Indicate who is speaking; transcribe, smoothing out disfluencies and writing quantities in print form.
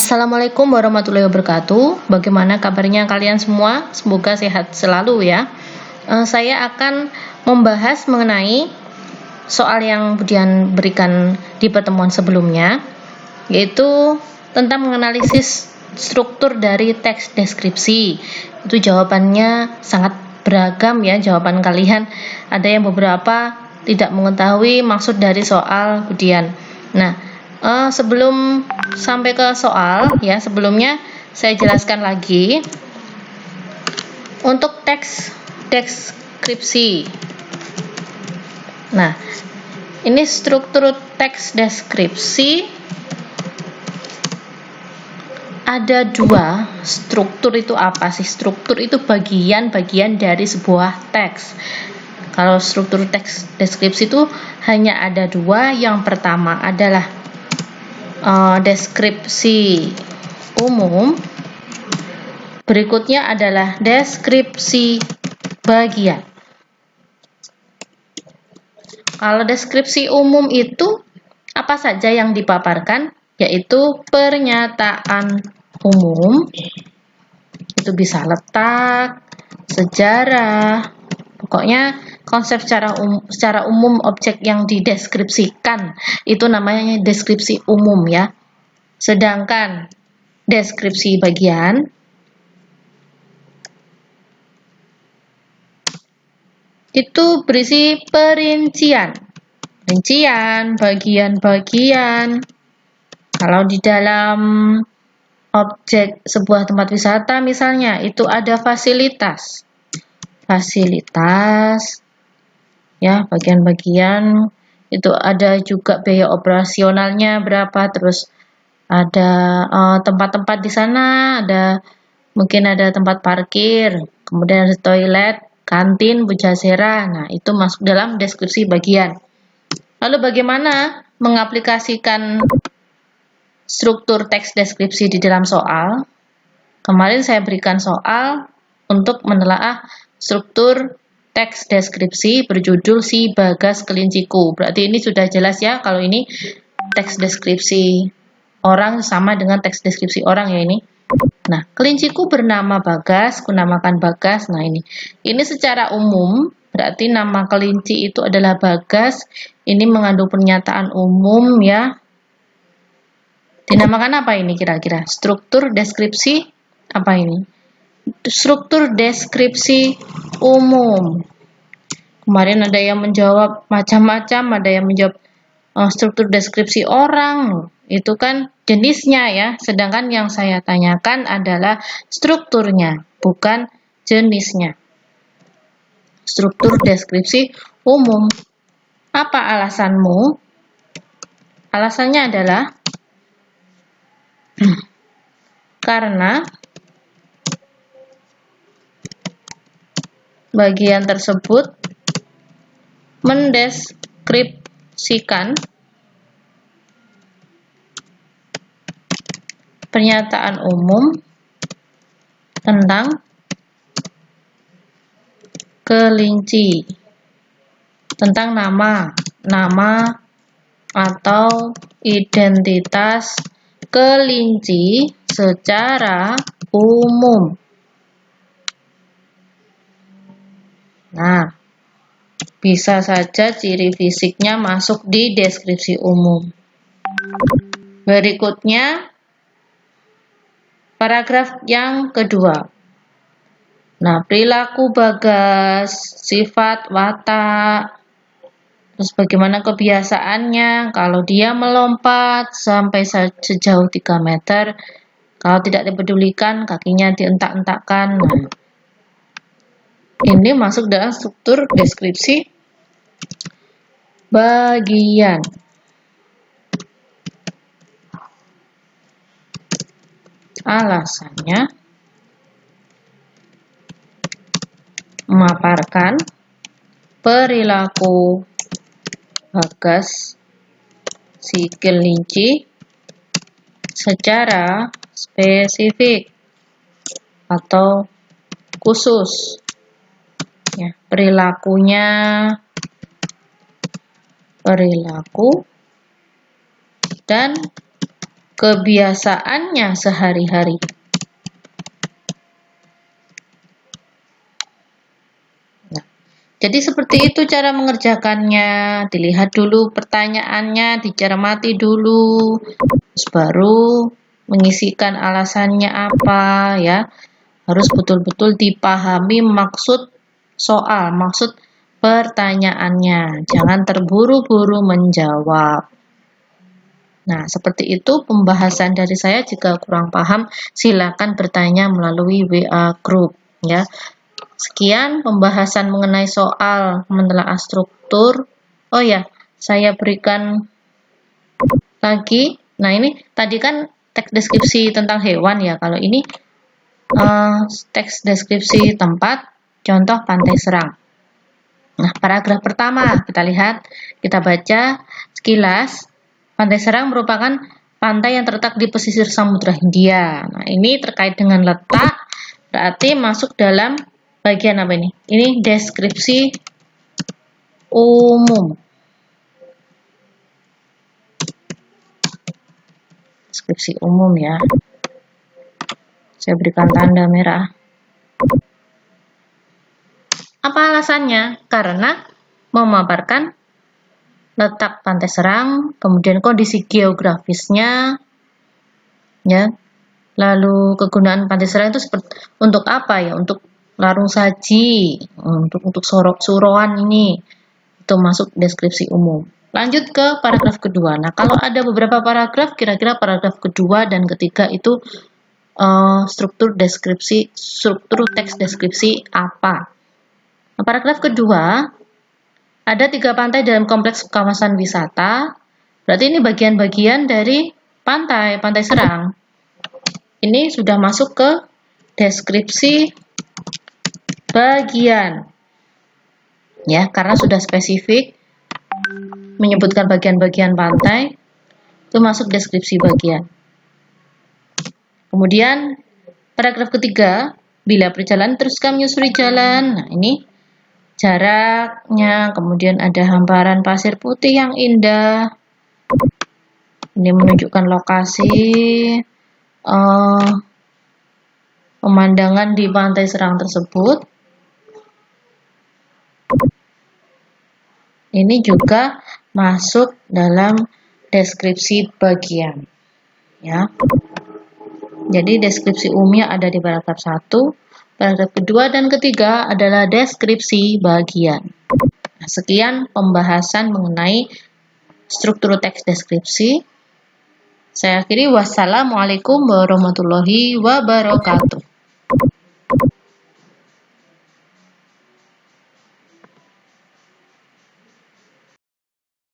Speaker 1: Assalamualaikum warahmatullahi wabarakatuh. Bagaimana kabarnya kalian semua? Semoga sehat selalu ya. Saya akan membahas mengenai soal yang Budian berikan di pertemuan sebelumnya, yaitu tentang menganalisis struktur dari teks deskripsi. Itu jawabannya sangat beragam ya, jawaban kalian. Ada yang beberapa tidak mengetahui maksud dari soal Budian. Nah, sebelum sampai ke soal ya, sebelumnya saya jelaskan lagi untuk teks deskripsi. Nah, ini struktur teks deskripsi ada dua. Struktur itu apa sih? Struktur itu bagian-bagian dari sebuah teks. Kalau struktur teks deskripsi itu hanya ada dua. Yang pertama adalah deskripsi umum, berikutnya adalah deskripsi bagian. Kalau deskripsi umum itu apa saja yang dipaparkan, yaitu pernyataan umum, itu bisa letak, sejarah, pokoknya konsep secara umum objek yang dideskripsikan itu namanya deskripsi umum ya. Sedangkan deskripsi bagian itu berisi perincian, bagian-bagian. Kalau di dalam objek sebuah tempat wisata misalnya, itu ada fasilitas ya, bagian-bagian itu ada juga biaya operasionalnya berapa, terus ada tempat-tempat di sana, mungkin ada tempat parkir, kemudian ada toilet, kantin, pujasera. Nah, itu masuk dalam deskripsi bagian. Lalu bagaimana mengaplikasikan struktur teks deskripsi di dalam soal? Kemarin saya berikan soal untuk menelaah struktur teks deskripsi berjudul Si Bagas Kelinciku. Berarti ini sudah jelas ya, kalau ini teks deskripsi orang sama dengan teks deskripsi orang ya ini. Nah, kelinciku bernama Bagas, kunamakan Bagas. Nah, ini secara umum, berarti nama kelinci itu adalah Bagas. Ini mengandung pernyataan umum ya. Dinamakan apa ini kira-kira? Struktur deskripsi apa ini? Struktur deskripsi umum. Kemarin ada yang menjawab macam-macam, ada yang menjawab struktur deskripsi orang, itu kan jenisnya ya, sedangkan yang saya tanyakan adalah strukturnya, bukan jenisnya. Struktur deskripsi umum. Apa alasanmu? Alasannya adalah karena bagian tersebut mendeskripsikan pernyataan umum tentang kelinci, tentang nama atau identitas kelinci secara umum. Nah, bisa saja ciri fisiknya masuk di deskripsi umum. Berikutnya, paragraf yang kedua. Nah, perilaku Bagas, sifat, watak, terus bagaimana kebiasaannya, kalau dia melompat sampai sejauh 3 meter, kalau tidak dipedulikan, kakinya dientak-entakkan. Nah, ini masuk dalam struktur deskripsi bagian. Alasannya memaparkan perilaku Bagas si kelinci secara spesifik atau khusus ya, perilaku dan kebiasaannya sehari-hari. Jadi seperti itu cara mengerjakannya. Dilihat dulu pertanyaannya, dicermati dulu, terus baru mengisikan alasannya apa ya. Harus betul-betul dipahami maksud soal, maksud pertanyaannya. Jangan terburu-buru menjawab. Nah, seperti itu pembahasan dari saya. Jika kurang paham, silakan bertanya melalui WA group ya. Sekian pembahasan mengenai soal menelaah struktur. Oh ya, saya berikan lagi. Nah, ini tadi kan teks deskripsi tentang hewan ya. Kalau ini teks deskripsi tempat, contoh Pantai Serang. Nah, paragraf pertama kita lihat, kita baca sekilas. Pantai Serang merupakan pantai yang terletak di pesisir Samudra Hindia. Nah, ini terkait dengan letak, berarti masuk dalam bagian apa ini? Ini deskripsi umum. Deskripsi umum ya. Saya berikan tanda merah. Apa alasannya? Karena memaparkan letak Pantai Serang, kemudian kondisi geografisnya, ya. Lalu kegunaan Pantai Serang itu untuk apa ya? Untuk larung saji, untuk suroan ini. Itu masuk deskripsi umum. Lanjut ke paragraf kedua. Nah, kalau ada beberapa paragraf, kira-kira paragraf kedua dan ketiga itu struktur teks deskripsi apa? Nah, paragraf kedua, ada 3 pantai dalam kompleks kawasan wisata. Berarti ini bagian-bagian dari pantai Serang. Ini sudah masuk ke deskripsi bagian. Ya, karena sudah spesifik menyebutkan bagian-bagian pantai, itu masuk deskripsi bagian. Kemudian paragraf ketiga, bila perjalanan teruskan menyusuri jalan. Nah, ini jaraknya, kemudian ada hamparan pasir putih yang indah. Ini menunjukkan lokasi pemandangan di Pantai Serang tersebut. Ini juga masuk dalam deskripsi bagian. Ya. Jadi deskripsi umumnya ada di paragraf 1, paragraf kedua dan ketiga adalah deskripsi bagian. Nah, sekian pembahasan mengenai struktur teks deskripsi. Saya akhiri, wassalamualaikum warahmatullahi wabarakatuh.